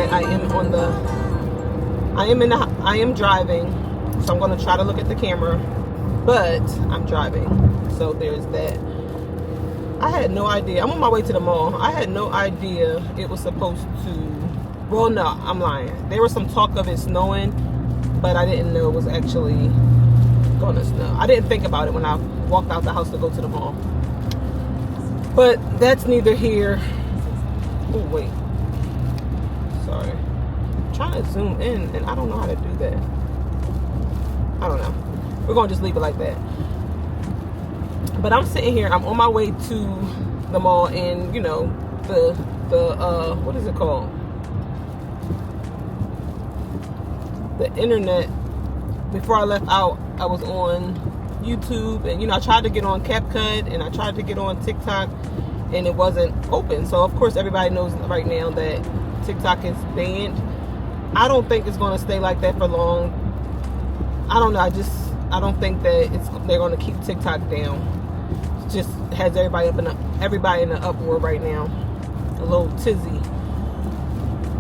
that I am driving, so I'm going to try to look at the camera, but I'm driving, so there's that. I had no idea. I'm on my way to the mall. I had no idea it was supposed to, well, no, I'm lying. There was some talk of it snowing, but I didn't know it was actually going to snow. I didn't think about it when I walked out the house to go to the mall. But that's neither here. Oh, wait. Sorry. I'm trying to zoom in, and I don't know how to do that. I don't know. We're going to just leave it like that. But I'm sitting here. I'm on my way to the mall, and, you know, the what is it called? The internet. Before I left out, I was on YouTube, and, you know, I tried to get on CapCut, and I tried to get on TikTok, and it wasn't open. So, of course, everybody knows right now that TikTok is banned. I don't think it's going to stay like that for long. I don't know. I don't think that they're going to keep TikTok down. It just has everybody in the uproar right now, a little tizzy.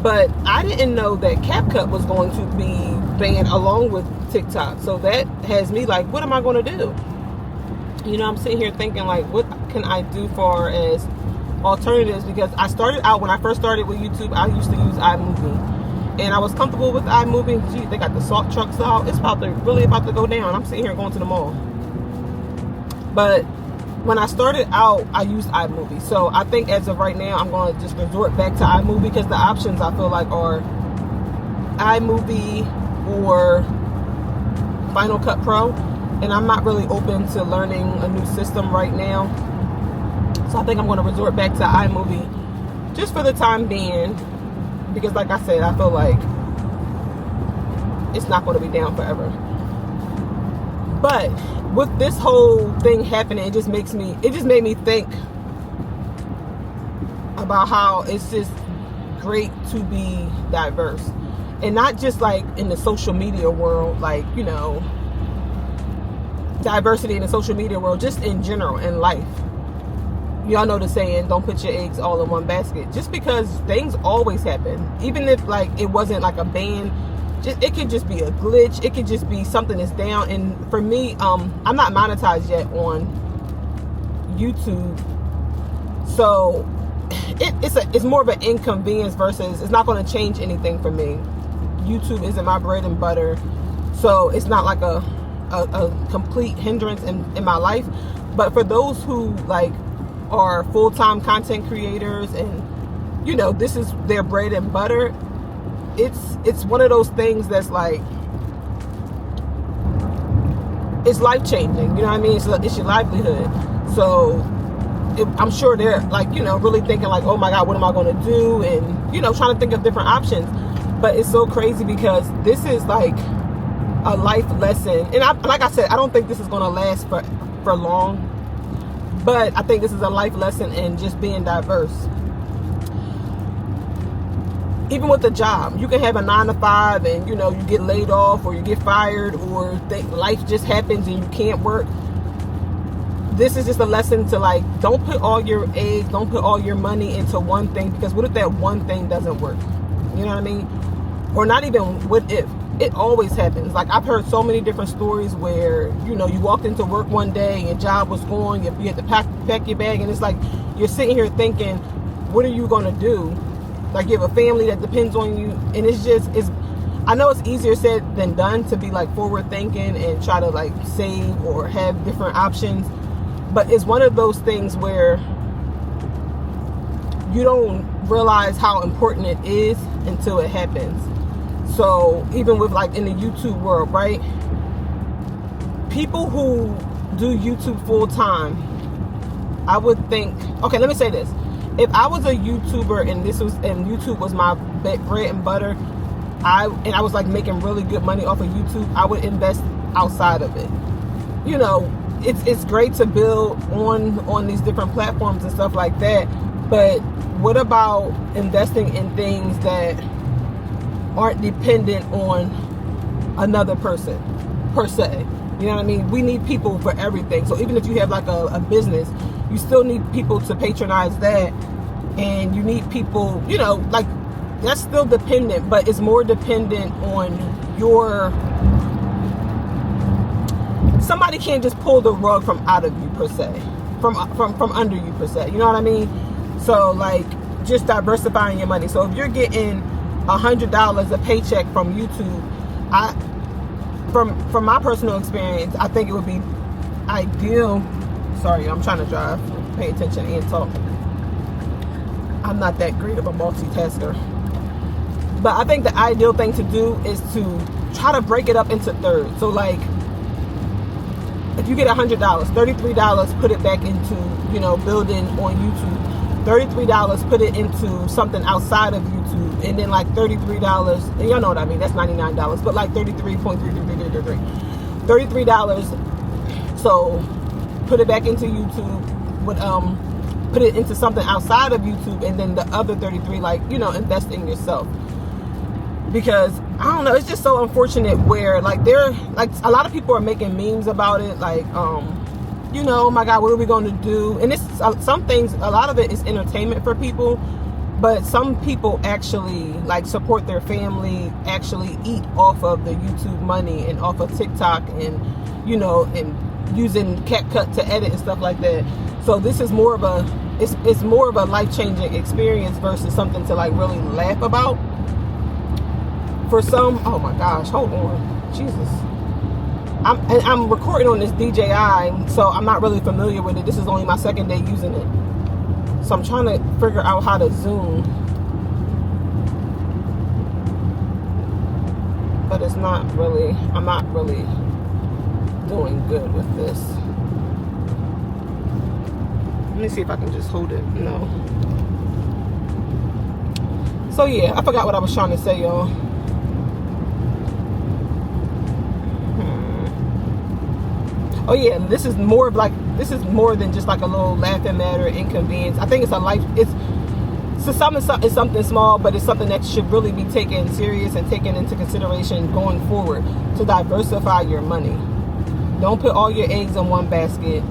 But I didn't know that CapCut was going to be banned along with TikTok. So that has me like, what am I going to do? You know, I'm sitting here thinking, like, what can I do far as alternatives? Because I started out, when I first started with YouTube, I used to use iMovie. And I was comfortable with iMovie. Gee, they got the salt trucks out. It's really about to go down. I'm sitting here going to the mall. But when I started out, I used iMovie. So I think as of right now, I'm going to just resort back to iMovie, because the options I feel like are iMovie or Final Cut Pro. And I'm not really open to learning a new system right now. So I think I'm going to resort back to iMovie just for the time being. Because like I said, I feel like it's not going to be down forever. But with this whole thing happening, it just made me think about how it's just great to be diverse. And not just like in the social media world, like, you know, diversity in the social media world, just in general, in life. Y'all know the saying, don't put your eggs all in one basket. Just because things always happen. Even if like it wasn't like a ban, it could just be a glitch. It could just be something that's down. And for me, I'm not monetized yet on YouTube. So it's more of an inconvenience versus it's not going to change anything for me. YouTube isn't my bread and butter. So it's not like a complete hindrance in my life. But for those who like are full-time content creators and, you know, this is their bread and butter, it's one of those things that's like, it's life-changing, you know what I mean? It's your livelihood. So I'm sure they're like, you know, really thinking like, oh my God, what am I going to do? And, you know, trying to think of different options. But it's so crazy because this is like a life lesson. And like I said, I don't think this is going to last for long. But I think this is a life lesson in just being diverse. Even with the job, you can have a 9-to-5 and, you know, you get laid off or you get fired or life just happens and you can't work. This is just a lesson to like, don't put all your eggs, don't put all your money into one thing, because what if that one thing doesn't work? You know what I mean? Or not even what if. It always happens. Like, I've heard so many different stories where, you know, you walked into work one day and your job was gone, you had to pack your bag, and it's like you're sitting here thinking, what are you going to do? Like, you have a family that depends on you, and I know it's easier said than done to be like forward thinking and try to like save or have different options, but it's one of those things where you don't realize how important it is until it happens. So even with like in the YouTube world, right? People who do YouTube full time, I would think, okay, let me say this. If I was a YouTuber and YouTube was my bread and butter, I was like making really good money off of YouTube, I would invest outside of it. You know, it's great to build on these different platforms and stuff like that, but what about investing in things that aren't dependent on another person per se? You know what I mean? We need people for everything. So even if you have like a business, you still need people to patronize that, and you need people, you know, like that's still dependent, but it's more dependent on your, somebody can't just pull the rug from out of you per se, from under you per se, you know what I mean? So like, just diversifying your money. So if you're getting $100 a paycheck from YouTube, from my personal experience, I think it would be ideal. Sorry, I'm trying to drive, pay attention and talk. I'm not that great of a multitasker. But I think the ideal thing to do is to try to break it up into thirds. So like, if you get $100, $33, put it back into, you know, building on YouTube. $33, put it into something outside of YouTube. And then like $33, and y'all know what I mean, that's $99, but like $33. So put it back into YouTube with, put it into something outside of YouTube, and then the other 33, like, you know, invest in yourself. Because I don't know, it's just so unfortunate where like like a lot of people are making memes about it, like you know, oh my God, what are we going to do? And it's some things, a lot of it is entertainment for people, but some people actually like support their family, actually eat off of the YouTube money and off of TikTok, and you know, and using CapCut to edit and stuff like that. So this is more of a, it's more of a life-changing experience versus something to like really laugh about. For some, oh my gosh, hold on, Jesus. I'm recording on this DJI, so I'm not really familiar with it. This is only my second day using it. So I'm trying to figure out how to zoom. But it's not really, I'm not really doing good with this. Let me see if I can just hold it. No. So yeah, I forgot what I was trying to say, y'all. Oh yeah, this is more of like, this is more than just like a little laughing matter, inconvenience. I think it's a life, it's something small, but it's something that should really be taken serious and taken into consideration going forward, to diversify your money. Don't put all your eggs in one basket.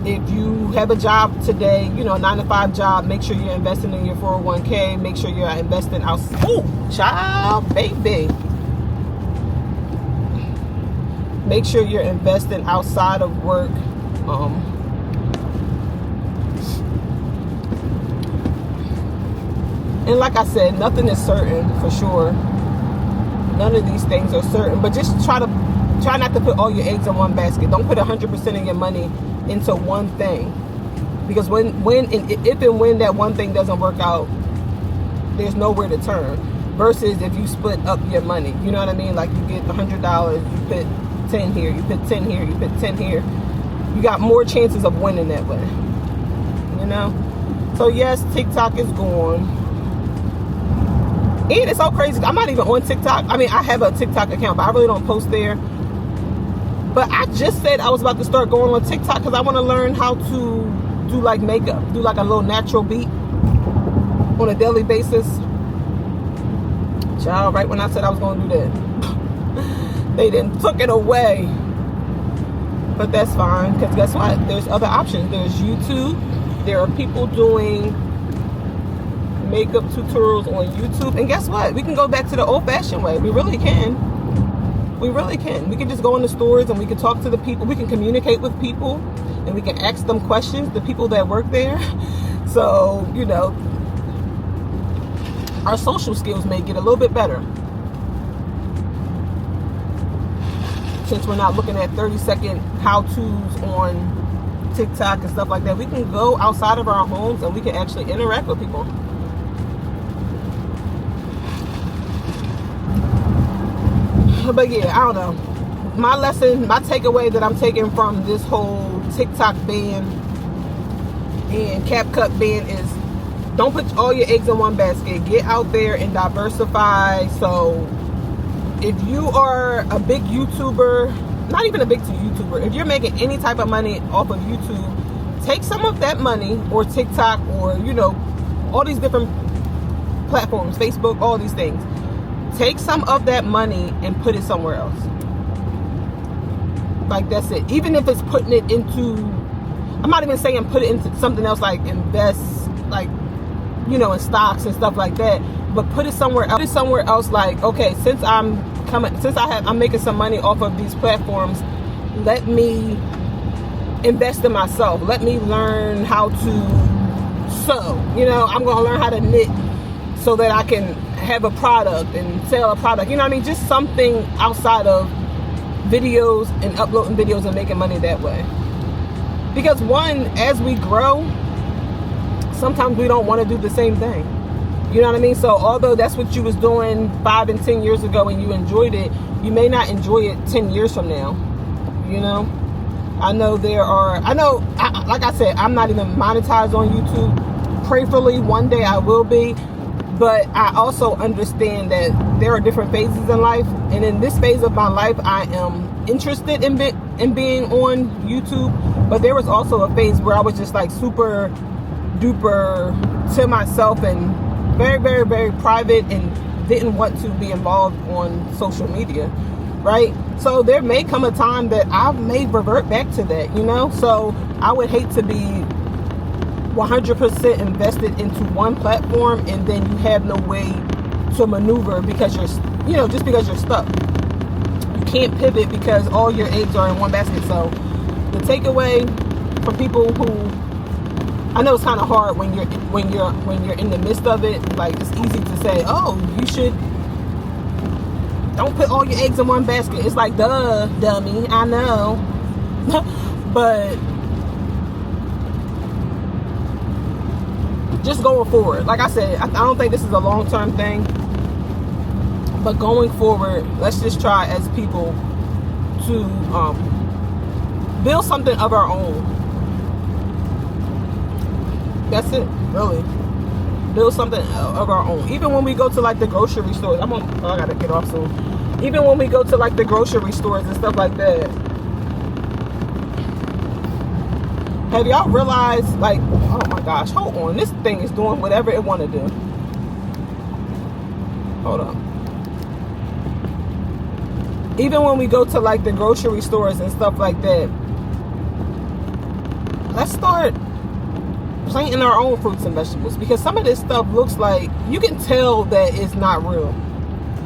If you have a job today, you know, a 9-to-5 job, make sure you're investing in your 401k. Make sure you're investing out. Ooh, child, baby. Make sure you're investing outside of work. And like I said, nothing is certain for sure. None of these things are certain, but just try not to put all your eggs in one basket. Don't put 100% of your money into one thing, because if and when that one thing doesn't work out, there's nowhere to turn. Versus if you split up your money, you know what I mean? Like you get $100, you put 10 here, you put 10 here, you put 10 here. You got more chances of winning that way, you know? So yes, TikTok is gone. And it's so crazy, I'm not even on TikTok. I mean, I have a TikTok account, but I really don't post there. But I just said I was about to start going on TikTok because I want to learn how to do like makeup, do like a little natural beat on a daily basis. Child, right when I said I was going to do that, they then took it away. But that's fine, because guess what? There's other options. There's YouTube. There are people doing makeup tutorials on YouTube. And guess what? We can go back to the old-fashioned way. We really can. We really can. We can just go in the stores and we can talk to the people. We can communicate with people and we can ask them questions, the people that work there. So, you know, our social skills may get a little bit better. Since we're not looking at 30-second how-tos on TikTok and stuff like that, we can go outside of our homes and we can actually interact with people. But yeah, I don't know. My lesson, my takeaway that I'm taking from this whole TikTok ban and CapCut ban is, don't put all your eggs in one basket. Get out there and diversify. So if you are a big YouTuber, not even a big YouTuber, if you're making any type of money off of YouTube, take some of that money, or TikTok, or, you know, all these different platforms, Facebook, all these things. Take some of that money and put it somewhere else. Like, that's it. Even if it's putting it into, I'm not even saying put it into something else, like invest, like, you know, in stocks and stuff like that. but put it somewhere else. Put it somewhere else. Like, okay, since I'm making some money off of these platforms, let me invest in myself. Let me learn how to sew. You know, I'm gonna learn how to knit so that I can have a product and sell a product. You know what I mean? Just something outside of videos and uploading videos and making money that way. Because one, as we grow, sometimes we don't want to do the same thing. You know what I mean? So although that's what you was doing 5 and 10 years ago and you enjoyed it, you may not enjoy it 10 years from now. You know? I know like I said, I'm not even monetized on YouTube. Prayerfully, one day I will be. But I also understand that there are different phases in life. And in this phase of my life, I am interested in being on YouTube. But there was also a phase where I was just like super duper to myself and very, very, very private and didn't want to be involved on social media, right? So there may come a time that I may revert back to that, you know? So I would hate to be 100% invested into one platform and then you have no way to maneuver because just because you're stuck. You can't pivot because all your eggs are in one basket. So the takeaway for people who, I know it's kind of hard when you're in the midst of it. Like, it's easy to say, oh, you should don't put all your eggs in one basket. It's like, duh, dummy, I know. But just going forward, like I said, I don't think this is a long-term thing. But going forward, let's just try as people to build something of our own. That's it, really. Build something of our own. Even when we go to like the grocery stores, I gotta get off soon. Even when we go to like the grocery stores and stuff like that, have y'all realized, like, oh my gosh, hold on, this thing is doing whatever it want to do. Hold on. Even when we go to like the grocery stores and stuff like that, let's start planting our own fruits and vegetables, because some of this stuff looks like, you can tell that it's not real.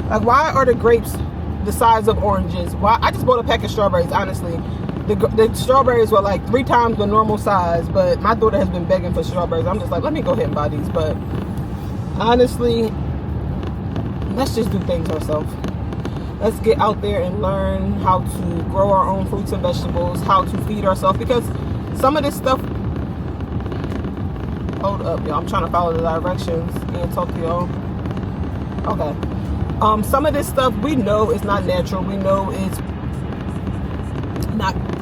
Like, why are the grapes the size of oranges? Why? I just bought a pack of strawberries, honestly. The strawberries were like 3 times the normal size, but my daughter has been begging for strawberries. I'm just like, let me go ahead and buy these. But honestly, let's just do things ourselves. Let's get out there and learn how to grow our own fruits and vegetables, how to feed ourselves, because some of this stuff, hold up, y'all, I'm trying to follow the directions and talk to y'all. Okay. Some of this stuff we know is not natural. We know it's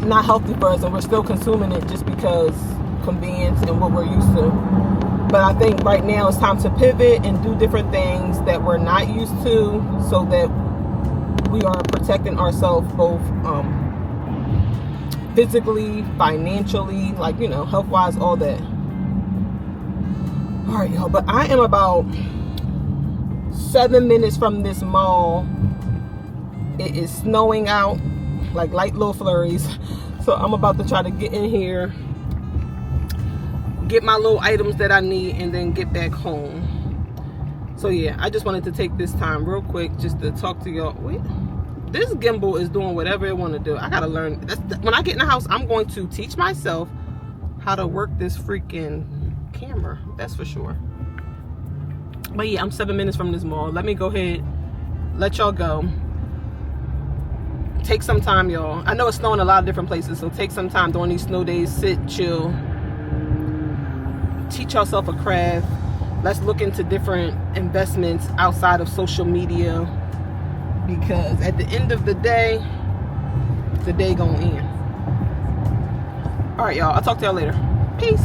not healthy for us, and we're still consuming it just because convenience and what we're used to. But I think right now it's time to pivot and do different things that we're not used to, so that we are protecting ourselves both physically, financially, like, you know, health-wise, all that. All right, y'all, but I am about 7 minutes from this mall. It is snowing out, like light little flurries. So I'm about to try to get in here, get my little items that I need, and then get back home. So yeah, I just wanted to take this time real quick just to talk to y'all. Wait, this gimbal is doing whatever it want to do. I gotta learn. When I get in the house, I'm going to teach myself how to work this freaking camera. That's for sure. But yeah, I'm 7 minutes from this mall. Let me go ahead, let y'all go. Take some time, y'all. I know it's snowing a lot of different places, so take some time during these snow days. Sit, chill, teach yourself a craft. Let's look into different investments outside of social media, because at the end of the day gonna end. All right, y'all, I'll talk to y'all later. Peace.